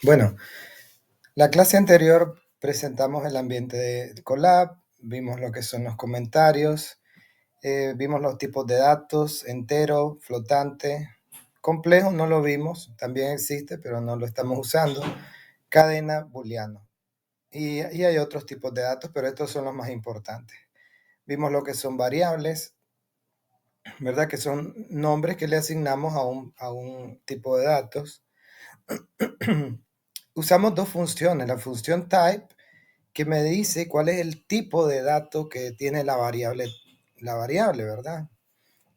Bueno, la clase anterior presentamos el ambiente de Colab, vimos lo que son los comentarios, vimos los tipos de datos, entero, flotante, complejo no lo vimos, también existe, pero no lo estamos usando, cadena, booleano. Y hay otros tipos de datos, pero estos son los más importantes. Vimos lo que son variables, ¿verdad? Que son nombres que le asignamos a un tipo de datos. Usamos dos funciones, la función type, que me dice cuál es el tipo de dato que tiene la variable, ¿verdad?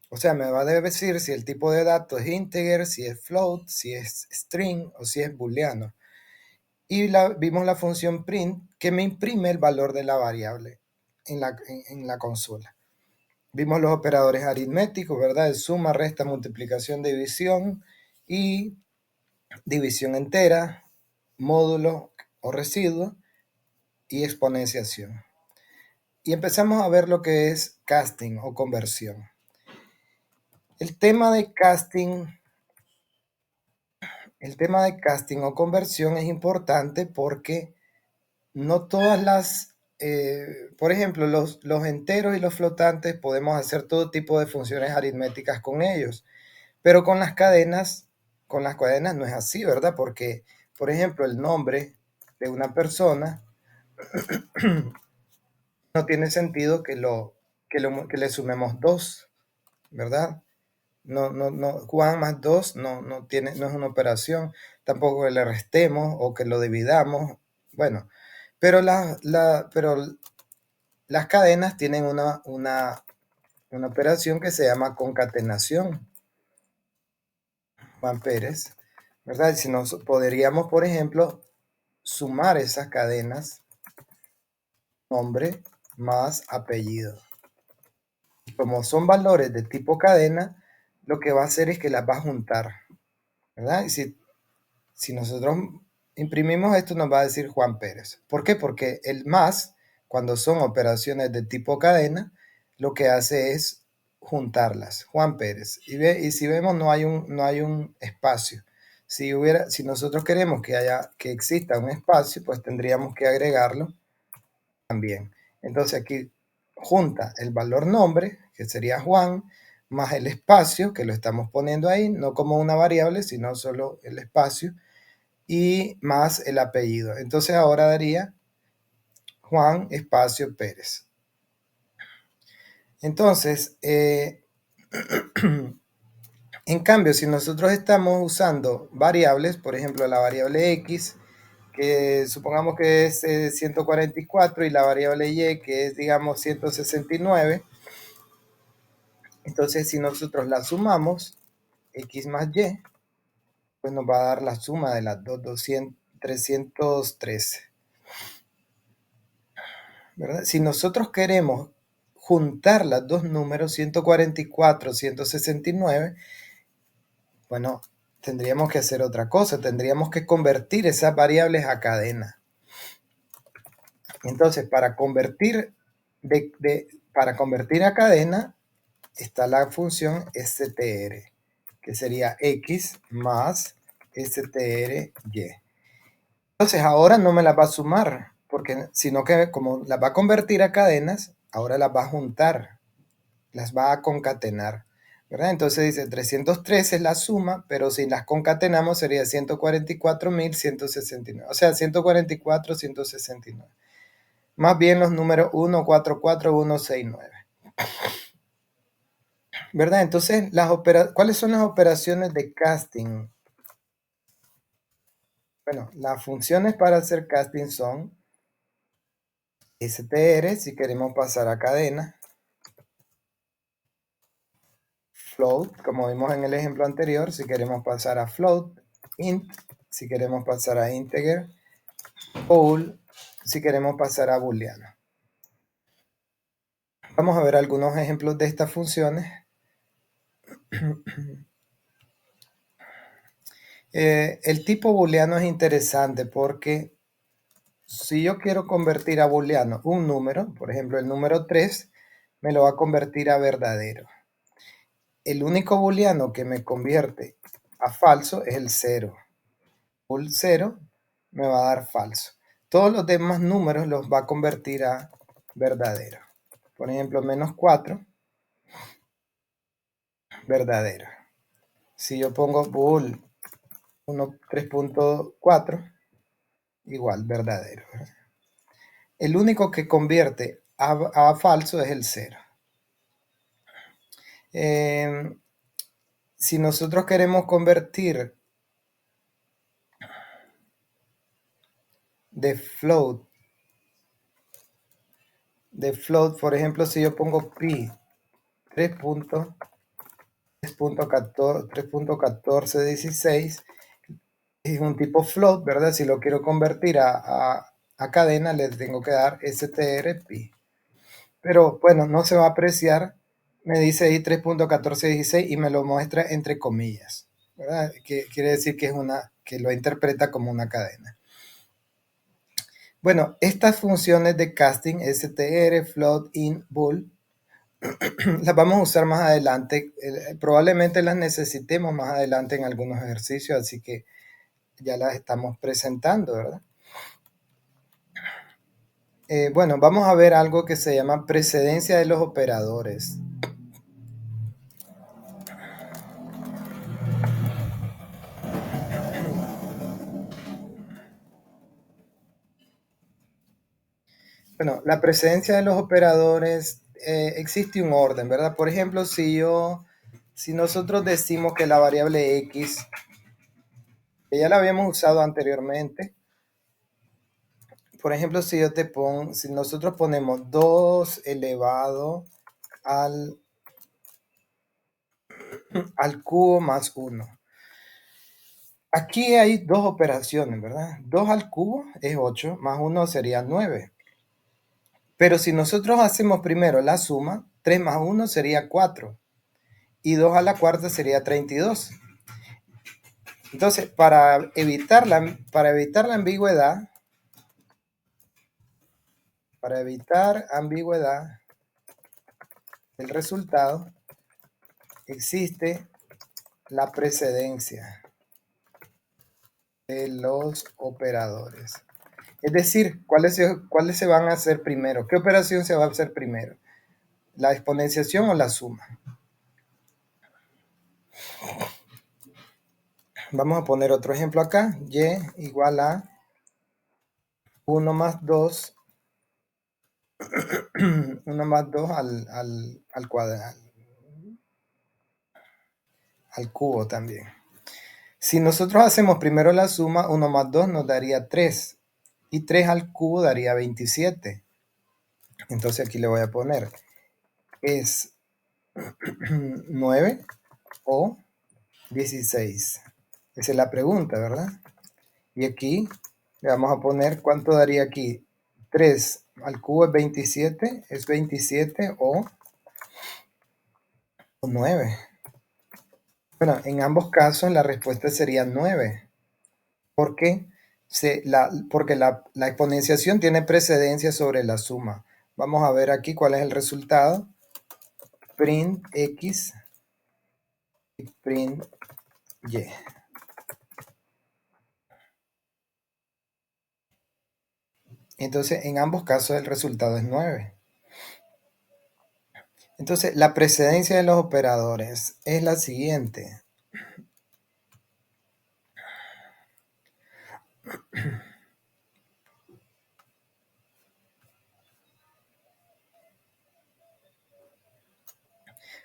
O sea, me va a decir si el tipo de dato es integer, si es float, si es string o si es booleano. Y vimos la función print que me imprime el valor de la variable en la consola. Vimos los operadores aritméticos, ¿verdad? De suma, resta, multiplicación, división y división entera, módulo o residuo y exponenciación. Y empezamos a ver lo que es casting o conversión. El tema de casting o conversión es importante porque no todas por ejemplo, los enteros y los flotantes podemos hacer todo tipo de funciones aritméticas con ellos, pero con las cadenas no es así, ¿verdad? Porque, por ejemplo, el nombre de una persona no tiene sentido que le sumemos 2, ¿verdad? No, Juan más 2 no es una operación, tampoco que le restemos o que lo dividamos, bueno, pero las cadenas tienen una operación que se llama concatenación, Juan Pérez, ¿verdad? Si nos podríamos, por ejemplo, sumar esas cadenas, nombre más apellido. Como son valores de tipo cadena, lo que va a hacer es que las va a juntar, ¿verdad? Y si nosotros imprimimos esto, nos va a decir Juan Pérez. ¿Por qué? Porque el más, cuando son operaciones de tipo cadena, lo que hace es juntarlas, Juan Pérez. Y si vemos, no hay un espacio. Si nosotros queremos que exista un espacio, pues tendríamos que agregarlo también. Entonces aquí junta el valor nombre, que sería Juan, más el espacio, que lo estamos poniendo ahí, no como una variable, sino solo el espacio, y más el apellido. Entonces ahora daría Juan espacio Pérez. Entonces, en cambio, si nosotros estamos usando variables, por ejemplo, la variable X, que supongamos que es 144, y la variable Y, que es, digamos, 169, entonces si nosotros la sumamos, X más Y, pues nos va a dar la suma de las dos, 313. ¿Verdad? Si nosotros queremos juntar los dos números, 144, 169, bueno, tendríamos que hacer otra cosa, tendríamos que convertir esas variables a cadena. Entonces, para convertir a cadena, está la función str, que sería x más stry. Entonces, ahora no me las va a sumar, sino que como las va a convertir a cadenas, ahora las va a juntar, las va a concatenar, ¿verdad? Entonces dice 313 es la suma, pero si las concatenamos sería 144.169, o sea, 144.169. Más bien los números 144, 169. ¿Verdad? Entonces, ¿cuáles son las operaciones de casting? Bueno, las funciones para hacer casting son str, si queremos pasar a cadena, float, como vimos en el ejemplo anterior, si queremos pasar a float, int, si queremos pasar a integer, bool, si queremos pasar a booleano. Vamos a ver algunos ejemplos de estas funciones. El tipo booleano es interesante porque si yo quiero convertir a booleano un número, por ejemplo el número 3, me lo va a convertir a verdadero. El único booleano que me convierte a falso es el 0. Bool 0 me va a dar falso. Todos los demás números los va a convertir a verdadero. Por ejemplo, -4, verdadero. Si yo pongo bool 3.4, igual, verdadero. El único que convierte a falso es el 0. Si nosotros queremos convertir de float, por ejemplo, si yo pongo pi 3.1416, es un tipo float, ¿verdad? Si lo quiero convertir a cadena, le tengo que dar str pi. Pero bueno, no se va a apreciar. Me dice ahí 3.1416 y me lo muestra entre comillas, ¿verdad? Que quiere decir que que lo interpreta como una cadena. Bueno, estas funciones de casting, str, float, int, bool, las vamos a usar más adelante. Probablemente las necesitemos más adelante en algunos ejercicios, así que ya las estamos presentando, ¿verdad? Bueno, vamos a ver algo que se llama precedencia de los operadores. Bueno, la precedencia de los operadores, existe un orden, ¿verdad? Por ejemplo, si nosotros decimos que la variable x, que ya la habíamos usado anteriormente, por ejemplo, si nosotros ponemos 2 elevado al cubo más 1. Aquí hay dos operaciones, ¿verdad? 2 al cubo es 8, más 1 sería 9. Pero si nosotros hacemos primero la suma, 3 más 1 sería 4. Y 2 a la cuarta sería 32. Entonces, para evitar la ambigüedad, del resultado, existe la precedencia de los operadores. Es decir, ¿cuáles se van a hacer primero? ¿Qué operación se va a hacer primero? ¿La exponenciación o la suma? Vamos a poner otro ejemplo acá. Y igual a 1 más 2, 1 más 2 al cuadrado, al cubo también. Si nosotros hacemos primero la suma, 1 más 2 nos daría 3. Y 3 al cubo daría 27. Entonces aquí le voy a poner, es 9 o 16. Esa es la pregunta, ¿verdad? Y aquí le vamos a poner, ¿cuánto daría aquí? 3 al cubo es 27, es 27 o 9. Bueno, en ambos casos la respuesta sería 9. ¿Por qué? Porque la exponenciación tiene precedencia sobre la suma. Vamos a ver aquí cuál es el resultado. Print x y print y. Entonces, en ambos casos el resultado es 9. Entonces, la precedencia de los operadores es la siguiente.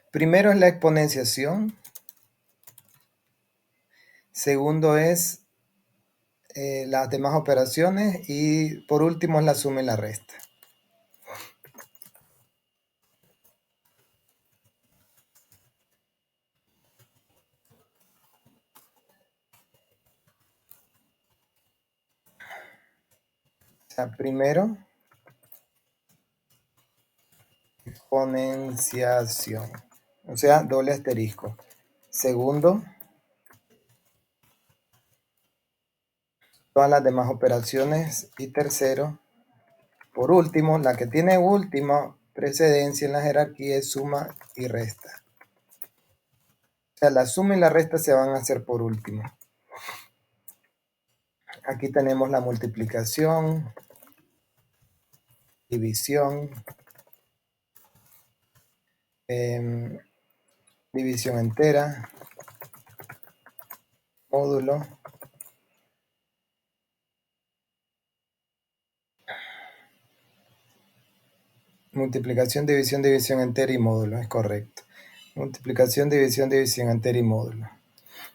Primero es la exponenciación. Segundo es las demás operaciones. Y por último es la suma y la resta. O sea, primero, exponenciación. O sea, doble asterisco. Segundo, todas las demás operaciones. Y tercero, por último, la que tiene última precedencia en la jerarquía es suma y resta. O sea, la suma y la resta se van a hacer por último. Aquí tenemos la multiplicación, división, división entera, módulo, multiplicación, división entera y módulo, es correcto. Multiplicación, división entera y módulo.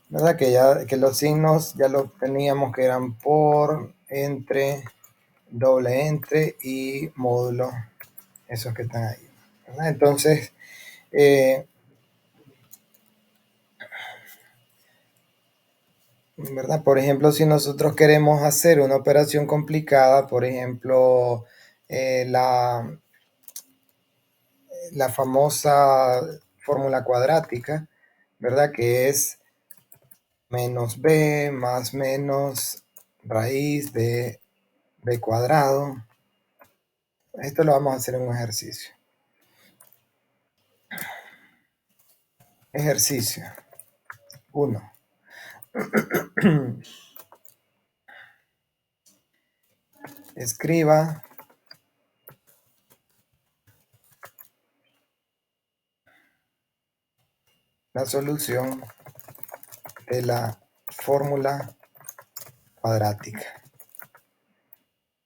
¿Verdad? Que los signos ya los teníamos que eran por, entre, doble entre y módulo, esos que están ahí. ¿Verdad? Entonces, ¿verdad? Por ejemplo, si nosotros queremos hacer una operación complicada, por ejemplo, la famosa fórmula cuadrática, ¿verdad? Que es menos b más menos raíz de b cuadrado. Esto lo vamos a hacer en un ejercicio. Ejercicio 1. Escriba la solución de la fórmula cuadrática.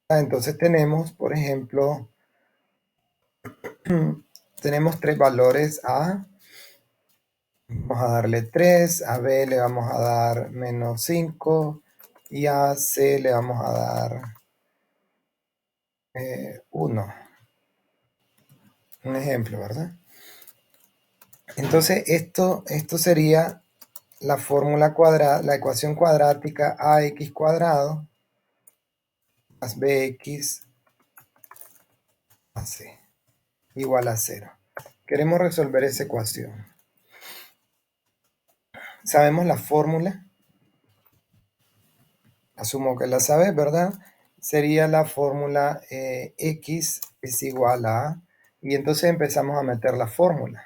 Entonces tenemos, por ejemplo, tenemos tres valores a. Vamos a darle 3, a b le vamos a dar menos 5 y a c le vamos a dar 1. Un ejemplo, ¿verdad? Entonces esto sería la fórmula cuadrada, la ecuación cuadrática ax cuadrado más bx más c igual a 0. Queremos resolver esa ecuación. Sabemos la fórmula. Asumo que la sabes, ¿verdad? Sería la fórmula x es igual a... Y entonces empezamos a meter la fórmula.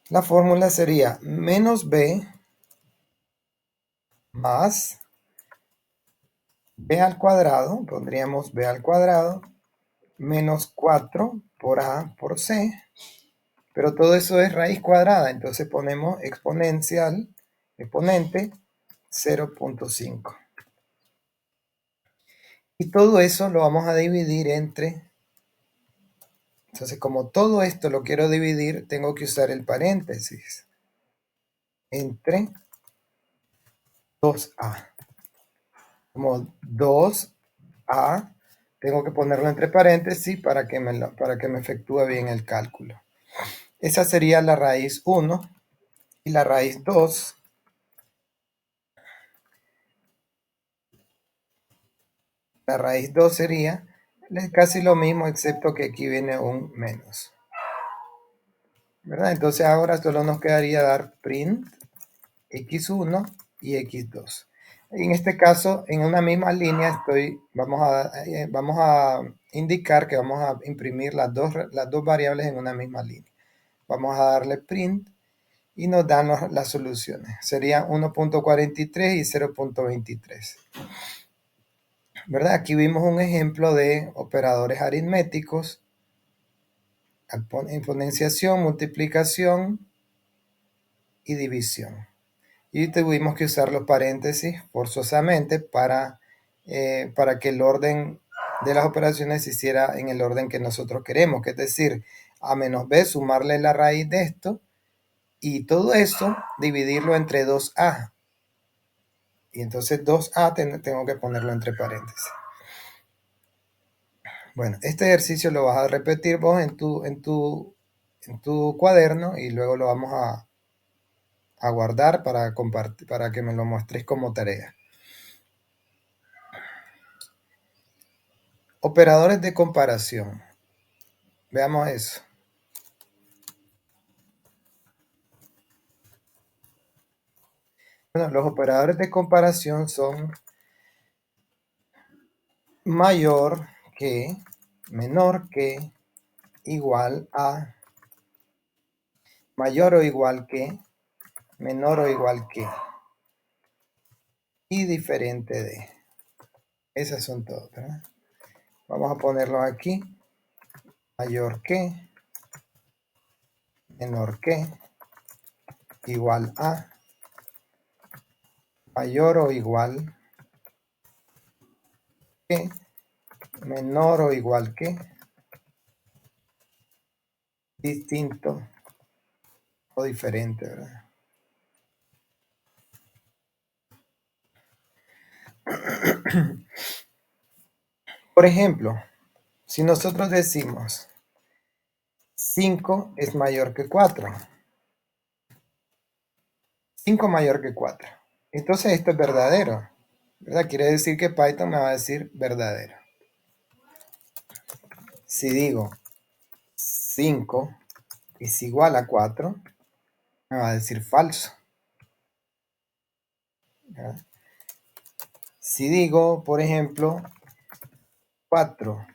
La fórmula sería menos b más b al cuadrado, pondríamos b al cuadrado, menos 4 por a por c, pero todo eso es raíz cuadrada, entonces ponemos exponencial, exponente 0.5. Y todo eso lo vamos a dividir entre... Entonces, como todo esto lo quiero dividir, tengo que usar el paréntesis entre 2a. Como 2a, tengo que ponerlo entre paréntesis para que me efectúe bien el cálculo. Esa sería la raíz 1 y la raíz 2. La raíz 2 sería casi lo mismo, excepto que aquí viene un menos. ¿Verdad? Entonces ahora solo nos quedaría dar print x1 y x2. En este caso, en una misma línea vamos a indicar que vamos a imprimir las dos variables en una misma línea. Vamos a darle print y nos dan las soluciones. Serían 1.43 y 0.23. ¿Verdad? Aquí vimos un ejemplo de operadores aritméticos, exponenciación, multiplicación y división. Y tuvimos que usar los paréntesis forzosamente para que el orden de las operaciones se hiciera en el orden que nosotros queremos, que es decir, a menos b sumarle la raíz de esto y todo eso dividirlo entre 2a. Y entonces 2a tengo que ponerlo entre paréntesis. Bueno, este ejercicio lo vas a repetir vos en tu cuaderno y luego lo vamos a guardar para compartir, para que me lo muestres como tarea. Operadores de comparación. Veamos eso. Bueno, los operadores de comparación son mayor que, menor que, igual a, mayor o igual que, menor o igual que. y diferente de. Esas son todas, ¿verdad? Vamos a ponerlo aquí. Mayor que, menor que, igual a, mayor o igual que, menor o igual que, distinto o diferente, ¿verdad? Por ejemplo, si nosotros decimos 5 es mayor que 4, 5 mayor que 4, entonces esto es verdadero, ¿verdad? Quiere decir que Python me va a decir verdadero. Si digo 5 es igual a 4, me va a decir falso, ¿verdad? Si digo, por ejemplo, 4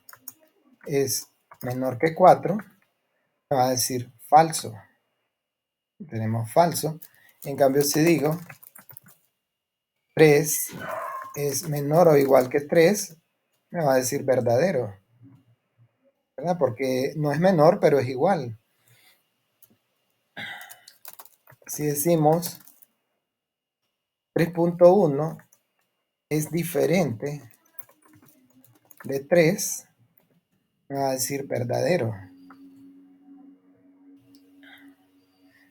es menor que 4, me va a decir falso. Tenemos falso. En cambio, si digo 3 es menor o igual que 3, me va a decir verdadero, ¿verdad? Porque no es menor, pero es igual. Si decimos 3.1 es diferente de 3, me va a decir verdadero,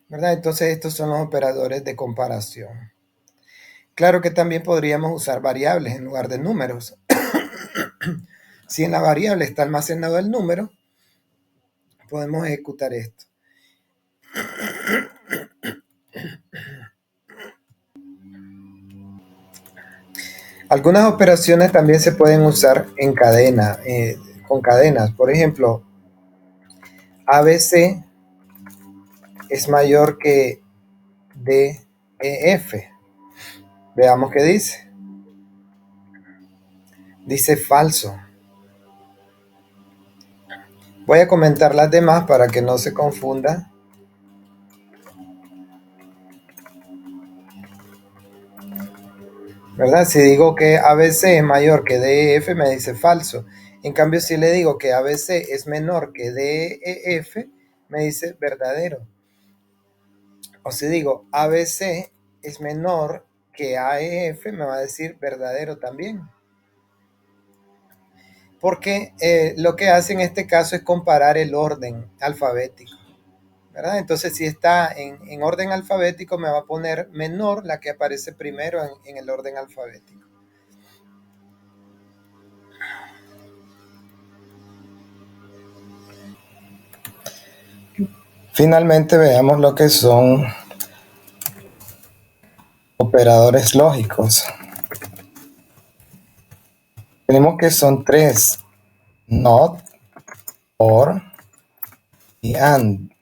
¿verdad? Entonces estos son los operadores de comparación. Claro que también podríamos usar variables en lugar de números. Si en la variable está almacenado el número, podemos ejecutar esto. Algunas operaciones también se pueden usar en cadena, con cadenas. Por ejemplo, ABC es mayor que DEF. Veamos qué dice. Dice falso. Voy a comentar las demás para que no se confunda. ¿Verdad? Si digo que ABC es mayor que DEF, me dice falso. En cambio, si le digo que ABC es menor que DEF, me dice verdadero. O si digo ABC es menor que AEF, me va a decir verdadero también. Porque lo que hace en este caso es comparar el orden alfabético, ¿verdad? Entonces, si está en orden alfabético, me va a poner menor la que aparece primero en el orden alfabético. Finalmente, veamos lo que son operadores lógicos. Tenemos que son tres: not, or y and.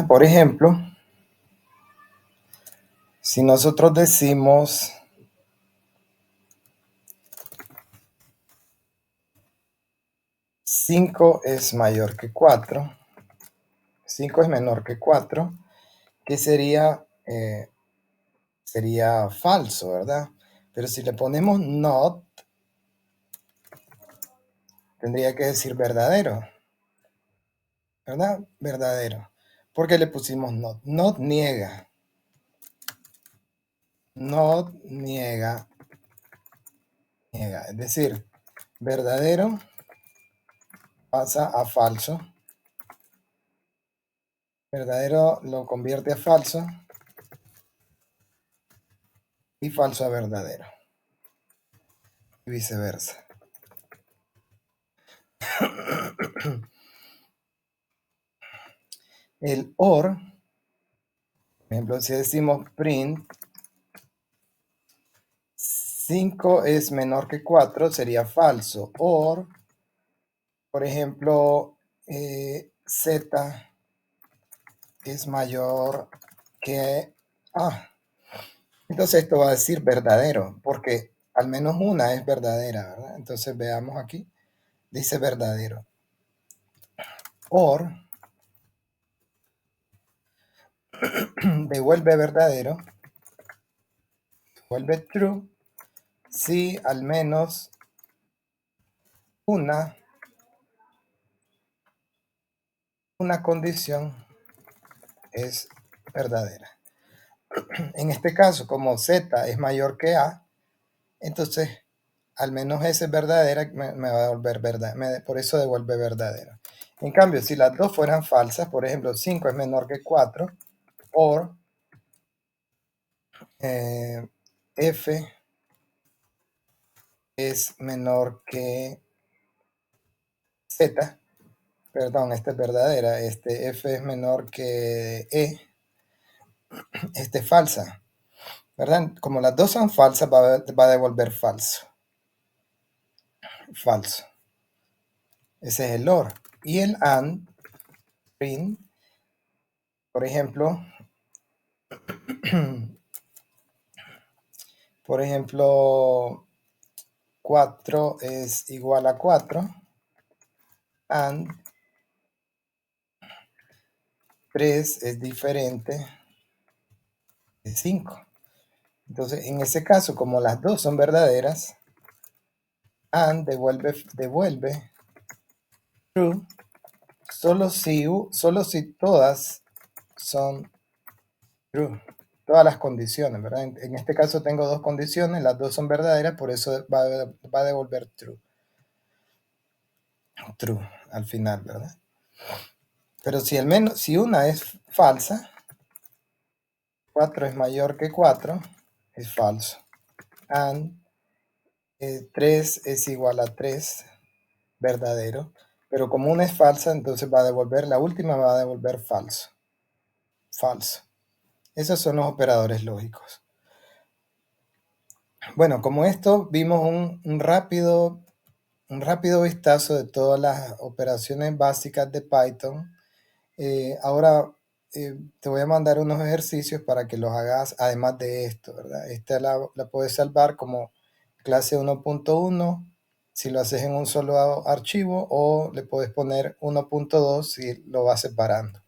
Por ejemplo, si nosotros decimos 5 es mayor que 4, 5 es menor que 4, que sería falso, ¿verdad? Pero si le ponemos not, tendría que decir verdadero, ¿verdad? Verdadero. ¿Por qué le pusimos not? Not niega. Not niega. Niega. Es decir, verdadero pasa a falso. Verdadero lo convierte a falso. Y falso a verdadero. Y viceversa. El or, por ejemplo, si decimos print 5 es menor que 4, sería falso. Or, por ejemplo, Z es mayor que A. Entonces esto va a decir verdadero, porque al menos una es verdadera, ¿verdad? Entonces veamos aquí, dice verdadero. Or devuelve verdadero vuelve true si al menos una condición es verdadera. En este caso, como Z es mayor que A, entonces al menos esa es verdadera, me va a devolver verdad, por eso devuelve verdadero. En cambio, si las dos fueran falsas, por ejemplo, 5 es menor que 4, o F es menor que Z, perdón, esta es verdadera, F es menor que E, esta es falsa, ¿verdad? Como las dos son falsas, va a devolver falso. Falso. Ese es el OR. Y el AND, por ejemplo, por ejemplo, 4 es igual a 4, AND 3 es diferente de 5. Entonces, en ese caso, como las dos son verdaderas, AND devuelve true solo si todas son true. Todas las condiciones, ¿verdad? En este caso tengo dos condiciones, las dos son verdaderas, por eso va a devolver true. True al final, ¿verdad? Pero si una es falsa, 4 es mayor que 4, es falso. And 3 es igual a 3, verdadero. Pero como una es falsa, entonces va a devolver, la última va a devolver falso. Falso. Esos son los operadores lógicos. Bueno, como esto vimos un rápido vistazo de todas las operaciones básicas de Python. Ahora te voy a mandar unos ejercicios para que los hagas además de esto, ¿verdad? Esta la puedes salvar como clase 1.1 si lo haces en un solo archivo, o le puedes poner 1.2 si lo vas separando.